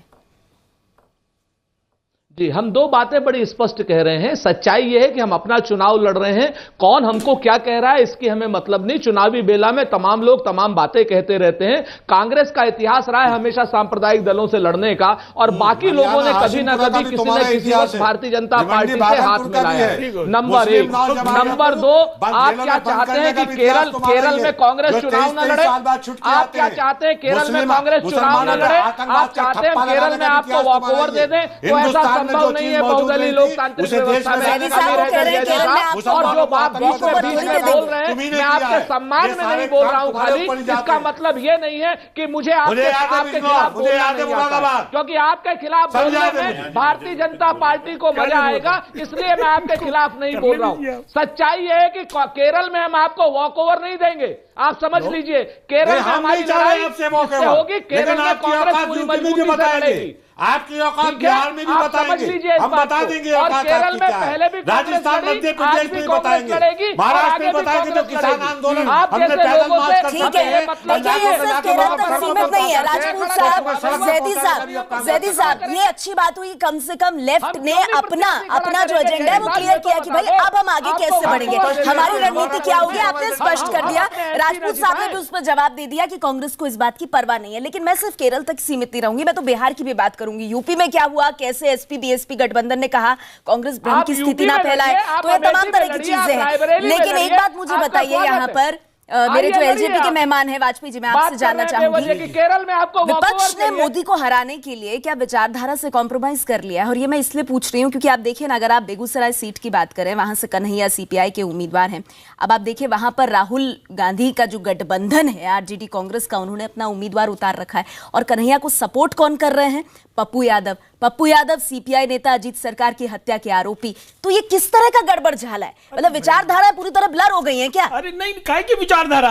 S9: जी हम दो बातें बड़ी स्पष्ट कह रहे हैं। सच्चाई यह है कि हम अपना चुनाव लड़ रहे हैं, कौन हमको क्या कह रहा है इसकी हमें मतलब नहीं। चुनावी बेला में तमाम लोग तमाम बातें कहते रहते हैं। कांग्रेस का इतिहास रहा है हमेशा सांप्रदायिक दलों से लड़ने का, और बाकी लोगों ने कभी ना कभी किसी न किसी वक्त भारतीय जनता पार्टी से हाथ मिलाया है। नंबर एक। नंबर दो, आप क्या चाहते हैं कि केरल में कांग्रेस चुनाव न लड़े? आप क्या चाहते हैं केरल में कांग्रेस चुनाव न लड़े? आप चाहते हैं केरल में आपको वॉकओवर दे दें? तो ऐसा संभव नहीं है बहुदलीय लोकतांत्रिक व्यवस्था में। और जो बात बीच में बोल रहे हैं, मैं आपके सम्मान में नहीं बोल रहा हूं खाली, इसका मतलब ये नहीं है कि मुझे आपके खिलाफ बोलना नहीं आता, क्योंकि आपके खिलाफ बोलने में भारतीय जनता पार्टी को मजा आएगा, इसलिए मैं आपके खिलाफ नहीं बोल रहा हूं। सच्चाई ये है कि केरल में हम आपको वॉकओवर नहीं देंगे। आप समझ लीजिए केरल में हमारी लड़ाई होगी, केरल में कांग्रेस पूरी मजबूती से लड़ेगी।
S11: आपकी औकात बिहार में भी बताएंगे, हम बता देंगे औकात
S9: केरल में पहले भी
S11: राजस्थान मध्य प्रदेश में बताएंगे, महाराष्ट्र में बताएंगे जो किसान आंदोलन हमने पैदल मार्च कर सकते हैं।
S1: जैदी साहब ये अच्छी बात हुई, कम से कम लेफ्ट ने अपना जो एजेंडा है वो क्लियर किया कि भाई अब हम आगे कैसे बढ़ेंगे, हमारी रणनीति क्या होगी, आपने स्पष्ट कर दिया। राजपूत साहब ने भी उस पर जवाब दे दिया कि कांग्रेस को इस बात की परवाह नहीं है। लेकिन मैं सिर्फ केरल तक सीमित नहीं रहूंगी, मैं तो बिहार की भी बात करूंगी। यूपी में क्या हुआ, कैसे एसपी बीएसपी गठबंधन ने कहा कांग्रेस भ्रम की स्थिति ना फैलाए, तो ये तमाम तरह की चीजें हैं। लेकिन एक बात मुझे बताइए यहाँ पर, मेरे जो एलजेपी के मेहमान हैं वाजपेयी जी, मैं आपसे जानना चाहूंगी कि
S9: केरल में आपको
S1: विपक्ष ने मोदी को हराने के लिए क्या विचारधारा से कॉम्प्रोमाइज कर लिया है? और ये मैं इसलिए पूछ रही हूँ क्योंकि आप देखिए ना, अगर आप बेगूसराय सीट की बात करें, वहां से कन्हैया सीपीआई के उम्मीदवार हैं। अब आप देखिए वहां पर राहुल गांधी का जो गठबंधन है आरजेडी कांग्रेस का, उन्होंने अपना उम्मीदवार उतार रखा है, और कन्हैया को सपोर्ट कौन कर रहे हैं? पप्पू यादव सीपीआई नेता अजीत सरकार की हत्या के आरोपी। तो ये किस तरह का गड़बड़ झाला है? मतलब विचारधारा पूरी तरह ब्लर हो गई है क्या?
S12: अरे नहीं, काहे की विचारधारा?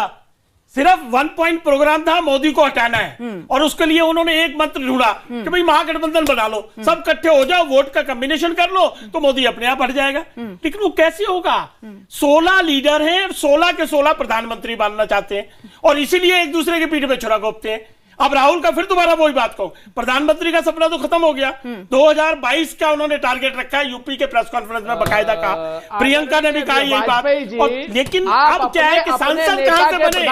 S12: सिर्फ 1 पॉइंट प्रोग्राम था, मोदी को हटाना है, और उसके लिए उन्होंने एक मंत्र ढूंढा कि भाई महागठबंधन बना लो, सब इकट्ठे हो जाओ, वोट का कॉम्बिनेशन कर लो तो मोदी अपने आप हट जाएगा। लेकिन वो कैसे होगा? 16 लीडर हैं, 16 के 16 प्रधानमंत्री बनना चाहते हैं, और इसीलिए एक दूसरे के पीठ पे छुरा घोंपते हैं। अब राहुल का फिर दोबारा वही बात कहूं, प्रधानमंत्री का सपना तो खत्म हो गया। 2022 का उन्होंने टारगेट रखा है, यूपी के प्रेस कॉन्फ्रेंस में बकायदा कहा, प्रियंका ने भी कहा यही बात। लेकिन अब क्या है कि सांसद कहां से बने?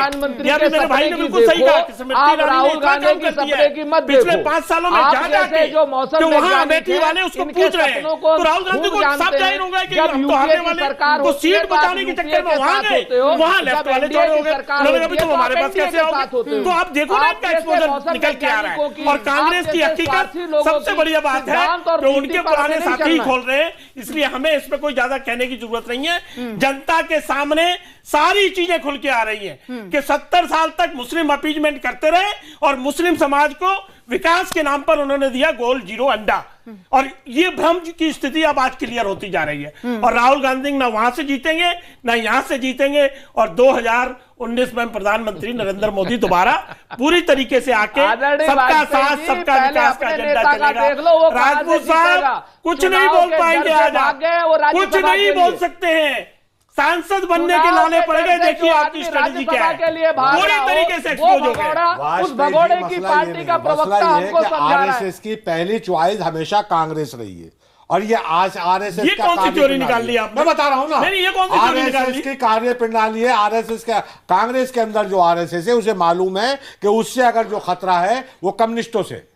S12: या मेरे भाई ने बिल्कुल सही कहा कि स्मृति ईरानी ने इतना काम कर दिया है पिछले 5 सालों में, जाके जो वहां अमेठी वाले उसको पूछ रहे हैं, तो राहुल गांधी को साफ जाहिर होगा कि हम तो हारने वाले, तो सीट बचाने के चक्कर में वहां गए, वहां लेफ्ट वाले जोड़े हो गए, उन्होंने कहा तुम हमारे पास कैसे आओगे? तो आप देखो ना, एक्सपोजर निकल के आ रहा है। और कांग्रेस की हकीकत सबसे बढ़िया बात है कि उनके पुराने साथी ही खोल रहे हैं, इसलिए हमें इस पर कोई ज्यादा कहने की जरूरत नहीं है। जनता के सामने सारी चीजें खुल के आ रही हैं कि 70 साल तक मुस्लिम अपीजमेंट करते रहे और मुस्लिम समाज को विकास के नाम पर उन्होंने दिया गोल जीरो अंडा, और ये भ्रम की स्थिति अब आज क्लियर होती जा रही है। और राहुल गांधी ना वहां से जीतेंगे ना यहां से जीतेंगे, और 2019 में प्रधानमंत्री नरेंद्र मोदी दोबारा पूरी तरीके से आके सबका साथ सबका विकास का एजेंडा चलेगा। राजपूत साहब कुछ नहीं बोल पाएंगे आज, कुछ नहीं बोल सकते हैं, सांसद बनने के लाने पड़ गए। देखिए आपकी स्ट्रेटजी क्या है, पूरी तरीके से एक्सपोज हो गए।
S11: उस भगोड़े की पार्टी का प्रवक्ता हमको समझा रहा है। आरएसएस की पहली चॉइस हमेशा कांग्रेस रही है, और ये आज आरएसएस
S12: ये कौन सी थ्योरी निकाल ली आपने?
S11: मैं बता रहा हूं ना,
S12: नहीं, ये कौन सी थ्योरी निकाल ली?
S11: आरएसएस की कार्य प्रणाली है। आरएसएस का कांग्रेस के अंदर जो आरएसएस है उसे मालूम है कि उससे अगर जो खतरा है वो कम्युनिस्टों से,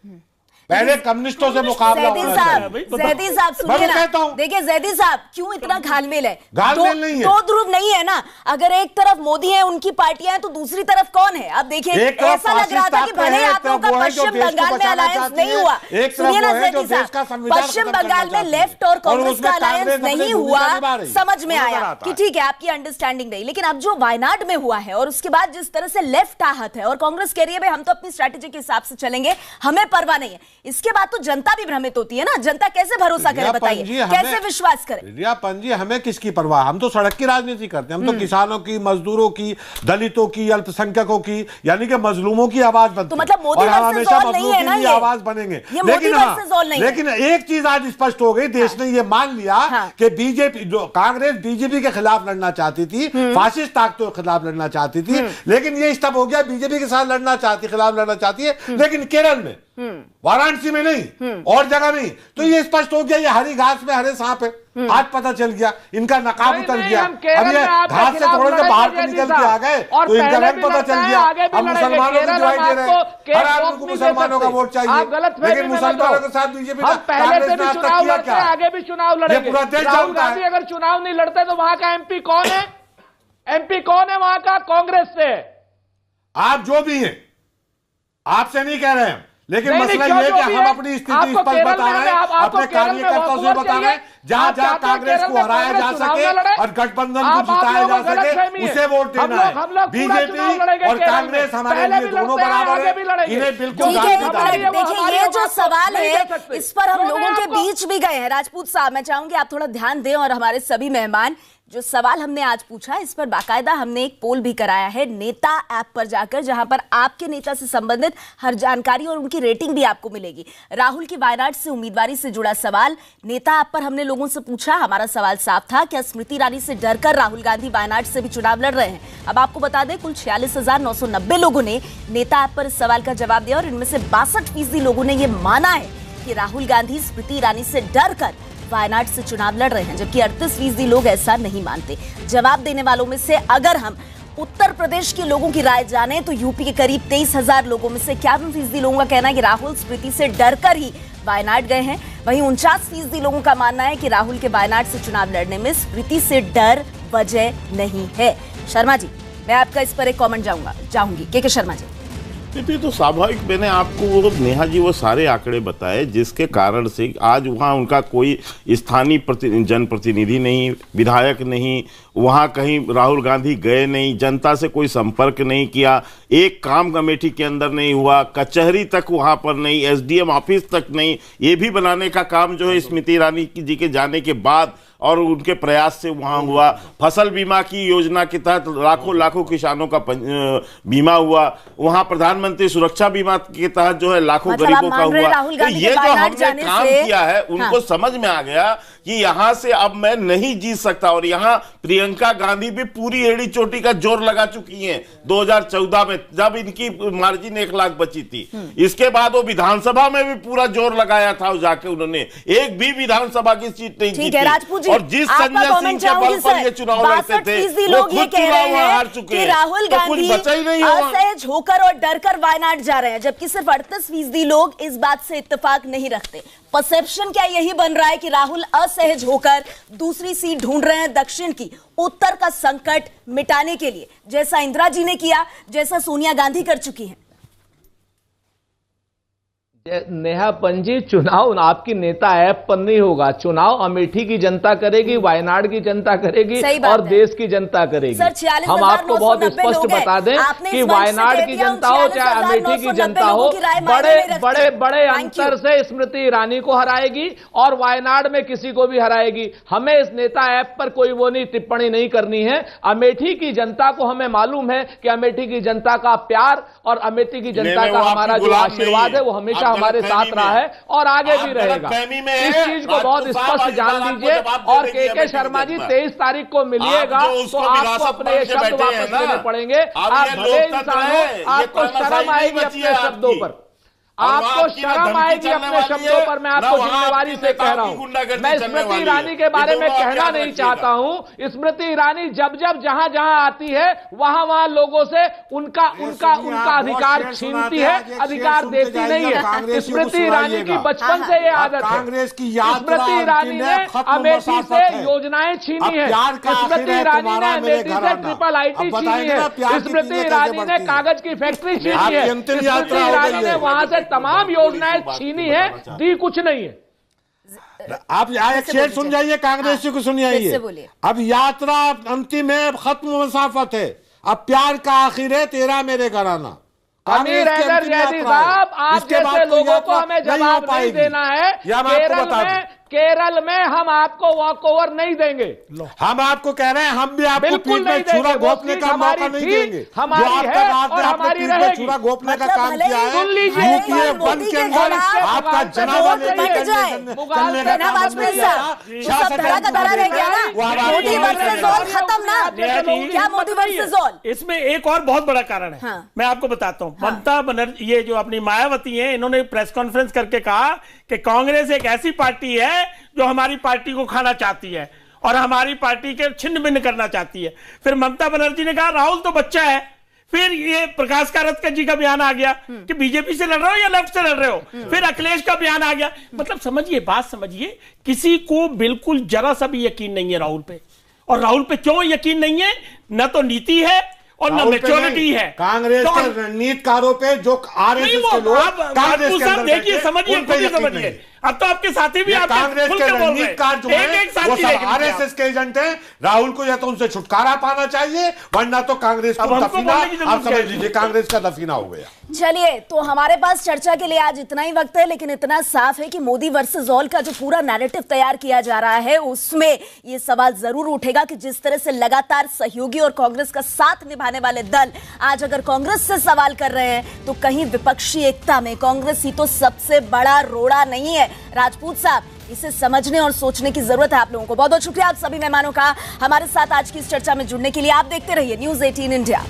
S11: पहले कम्युनिस्टों से मुकाबला होना चाहिए।
S1: जैदी साहब सुनिए ना, देखिए जैदी साहब क्यों इतना घालमेल है?
S11: घालमेल नहीं है,
S1: दो ध्रुव नहीं है ना। अगर एक तरफ मोदी है, उनकी पार्टियां हैं, तो दूसरी तरफ कौन है? अब देखिए ऐसा लग रहा था कि भले आप लोगों का पश्चिम बंगाल में अलायंस नहीं हुआ, सुनिए ना जैदी साहब, पश्चिम बंगाल में लेफ्ट और कांग्रेस का अलायंस नहीं हुआ, समझ में आया कि ठीक है आपकी अंडरस्टैंडिंग नहीं। लेकिन अब जो वायनाड में हुआ है और उसके बाद जिस तरह से लेफ्ट आहत है और कांग्रेस कह रही है भाई हम तो अपनी स्ट्रैटेजी के हिसाब से चलेंगे, हमें परवाह नहीं है, इसके बाद तो जनता भी भ्रमित होती है ना। जनता कैसे भरोसा करे बताइए, कैसे विश्वास करे?
S11: रियापन जी, हमें किसकी परवाह? हम तो सड़क की राजनीति करते हैं, हम तो किसानों की, मजदूरों की, दलितों की, अल्पसंख्यकों की, यानी कि मजलूमों की आवाज बनते हैं।
S1: तो मतलब मोदी वर्सेस ऑल नहीं है ना, ये
S11: आवाज बनेंगे। लेकिन एक चीज आज स्पष्ट हो गई, देश ने ये मान लिया कि बीजेपी, जो कांग्रेस बीजेपी के खिलाफ लड़ना चाहती थी, फासिस्ट ताकतों के खिलाफ लड़ना चाहती थी, लेकिन ये स्टॉप हो गया, बीजेपी के साथ खिलाफ लड़ना चाहती है, लेकिन केरल में, वाराणसी में नहीं, और जगह नहीं। तो ये स्पष्ट हो गया ये हरी घास में हरे सांप है। आज पता चल गया, इनका नकाब उतर गया। अब ये घास से थोड़े से बाहर तो निकल के आ गए तो इनका रंग पता चल गया। अब मुसलमानों को दिवाई दे रहे हैं, हर आदमी को मुसलमानों का वोट चाहिए, लेकिन मुसलमानों के साथ बीजेपी कांग्रेस ने आज तक किया क्या?
S12: आगे भी चुनाव लड़ेंगे।
S11: पूरा देश जानता है,
S12: अगर चुनाव नहीं लड़ते तो वहां का एमपी कौन है? एमपी कौन है वहां का? कांग्रेस से।
S11: आप जो भी हैं, आपसे नहीं कह रहे हैं, लेकिन मसला ये है कि हम अपनी स्थिति स्पष्ट बता रहे हैं, अपने कार्यकर्ताओं से बता रहे हैं, जहां जहां कांग्रेस को हराया जा सके और गठबंधन को जिताया जा सके उसे वोट देना है। बीजेपी और कांग्रेस हमारे लिए दोनों बराबर है, इन्हें बिल्कुल।
S1: देखिए ये जो सवाल है इस पर हम लोगों के बीच भी गए हैं। राजपूत साहब, मैं चाहूंगी आप थोड़ा ध्यान दें, और हमारे सभी मेहमान, जो सवाल हमने आज पूछा इस पर बाकायदा हमने एक पोल भी कराया है नेता ऐप पर जाकर, जहां पर आपके नेता से संबंधित हर जानकारी और उनकी रेटिंग भी आपको मिलेगी। राहुल की वायनाड से उम्मीदवारी से जुड़ा सवाल नेता ऐप पर हमने लोगों से पूछा। हमारा सवाल साफ था, क्या स्मृति ईरानी से डरकर राहुल गांधी वायनाड से भी चुनाव लड़ रहे हैं? अब आपको बता दें कुल 46,990 लोगों ने नेता ऐप पर इस सवाल का जवाब दिया, और इनमें से 62% लोगों ने यह माना है कि राहुल गांधी स्मृति ईरानी से डरकर वायनाड से चुनाव लड़ रहे हैं, जबकि 38% लोग ऐसा नहीं मानते। जवाब देने वालों में से अगर हम उत्तर प्रदेश के लोगों की राय जाने तो यूपी के करीब 23,000 लोगों में से 51% लोगों का कहना है कि राहुल स्मृति से डरकर ही वायनाड गए हैं। वहीं 49% लोगों का मानना है कि राहुल के वायनाड से चुनाव लड़ने में स्मृति से डर वजह नहीं है। शर्मा जी, मैं आपका इस पर एक कॉमेंट चाहूंगी। के शर्मा जी।
S8: तो स्वाभाविक, मैंने आपको वो नेहा जी वो सारे आंकड़े बताए जिसके कारण से आज वहाँ उनका कोई स्थानीय जनप्रतिनिधि नहीं, विधायक नहीं, वहाँ कहीं राहुल गांधी गए नहीं, जनता से कोई संपर्क नहीं किया, एक काम कमेटी के अंदर नहीं हुआ, कचहरी तक वहाँ पर नहीं, एसडीएम ऑफिस तक नहीं, ये भी बनाने का काम जो है स्मृति ईरानी जी के जाने के बाद और उनके प्रयास से वहां हुआ। फसल बीमा की योजना के तहत लाखों किसानों का बीमा हुआ, वहां प्रधानमंत्री सुरक्षा बीमा के तहत जो है लाखों गरीबों का हुआ। तो ये जो हमने काम किया है उनको समझ में आ गया कि यहां से अब मैं नहीं जीत सकता। और यहां प्रियंका गांधी भी पूरी एड़ी चोटी का जोर लगा चुकी हैं 2014 में, जब इनकी मार्जिन 1 लाख बची थी। इसके बाद वो विधानसभा में भी पूरा जोर लगाया था, जाके उन्होंने एक भी विधानसभा की सीट नहीं जीती। और जिस संजय सिंह के बल पर ये चुनाव लड़ते थे
S1: लोग ये कह रहे हैं कि राहुल गांधी असहज होकर और डरकर वायनाड जा रहे हैं, जबकि सिर्फ 38% लोग इस बात से इत्तेफाक नहीं रखते। परसेप्शन क्या यही बन रहा है कि राहुल असहज होकर दूसरी सीट ढूंढ रहे हैं दक्षिण की, उत्तर का संकट मिटाने के लिए, जैसा इंदिरा जी ने किया, जैसा सोनिया गांधी कर चुकी हैं?
S9: नेहा पंजी, चुनाव आपकी नेता ऐप पर नहीं होगा, चुनाव अमेठी की जनता करेगी, वायनाड की जनता करेगी और देश की जनता करेगी। हम आपको बहुत स्पष्ट बता दें कि वायनाड की जनता हो चाहे अमेठी की जनता हो, बड़े अंतर से स्मृति ईरानी को हराएगी और वायनाड में किसी को भी हराएगी। हमें इस नेता ऐप पर कोई वो नहीं टिप्पणी नहीं करनी है। अमेठी की जनता को हमें मालूम है कि अमेठी की जनता का प्यार और अमेठी की जनता का हमारा जो आशीर्वाद है वो हमेशा हमारे साथ रहा है और आगे भी रहेगा। इस चीज को बहुत स्पष्ट जान लीजिए। और के शर्मा जी 23 तारीख को मिलिएगा तो आपको अपने ये शब्द वापस लेने पड़ेंगे। आप भले इंसान हो, आपको शर्म आएगी अपने शब्दों पर, आपको शर्म आएगी अपने शब्दों पर। मैं आपको जिम्मेवारी से कह रहा हूं। मैं स्मृति ईरानी के बारे में कहना नहीं चाहता हूं। स्मृति ईरानी जब जहां जहां आती है वहां लोगों से उनका अधिकार छीनती है, अधिकार देती नहीं है। स्मृति ईरानी की बचपन से ये आदत है। स्मृति ईरानी ने अमेठी से योजनाएं छीनी है। स्मृति ईरानी ने अमेठी से ट्रिपल IT छीनी है। स्मृति ईरानी ने कागज की फैक्ट्री छीनी है। स्मृति ईरानी ने वहां से तमाम योजनाएं छीनी है, दी कुछ नहीं है।
S11: आप एक शेर सुन जाइए, कांग्रेसी को सुनिए। अब यात्रा अंतिम है, खत्म मसाफत है, अब प्यार का आखिर है, तेरा मेरे घराना।
S9: अमीर हैदर जैदी साहब, आप जैसे लोगों को हमें जवाब नहीं देना है। केरल में हम आपको वॉक ओवर नहीं देंगे।
S11: हम आपको कह रहे हैं, हम भी आपको पीठ में छुरा घोंपने का मौका नहीं देंगे।
S9: हमारी है और हमारी रहेगी।
S11: छुरा घोंपने का काम किया है यूपीए 1 के अंदर आपका जनाबा
S12: इसमें एक और बहुत बड़ा कारण है। मैं आपको बताता हूँ। ममता बनर्जी, ये जो अपनी मायावती है, इन्होंने प्रेस कॉन्फ्रेंस करके कहा कि कांग्रेस एक ऐसी पार्टी है जो हमारी पार्टी को खाना चाहती है और हमारी पार्टी के छिन्न भिन्न करना चाहती है। फिर ममता बनर्जी ने कहा राहुल तो बच्चा है। फिर ये प्रकाश कारातकर जी का बयान आ गया कि बीजेपी से लड़ रहे हो या लेफ्ट से लड़ रहे हो। फिर अखिलेश का बयान आ गया। मतलब समझिए, बात समझिए, किसी को बिल्कुल जरा सा भी यकीन नहीं है राहुल पे। और राहुल पे क्यों यकीन नहीं है? न तो नीति है और न मैच्योरिटी है।
S11: कांग्रेस के रणनीतिकारों पे जो आरएसएस के लोग कांग्रेस के अंदर
S12: देखिए, समझिए, अब तो आपके साथी भी
S11: कांग्रेस के रणनीतिकार जो है वो सब आरएसएस के एजेंट हैं। राहुल को या तो उनसे छुटकारा पाना चाहिए, वरना तो कांग्रेस को दफीना, आप समझ लीजिए, कांग्रेस का दफीना हो गया।
S1: चलिए, तो हमारे पास चर्चा के लिए आज इतना ही वक्त है, लेकिन इतना साफ है कि मोदी वर्सेस ऑल का जो पूरा नैरेटिव तैयार किया जा रहा है उसमें ये सवाल जरूर उठेगा कि जिस तरह से लगातार सहयोगी और कांग्रेस का साथ निभाने वाले दल आज अगर कांग्रेस से सवाल कर रहे हैं तो कहीं विपक्षी एकता में कांग्रेस ही तो सबसे बड़ा रोड़ा नहीं है। राजपूत साहब, इसे समझने और सोचने की जरूरत है आप लोगों को। बहुत बहुत शुक्रिया आप सभी मेहमानों का हमारे साथ आज की इस चर्चा में जुड़ने के लिए। आप देखते रहिए News 18 इंडिया।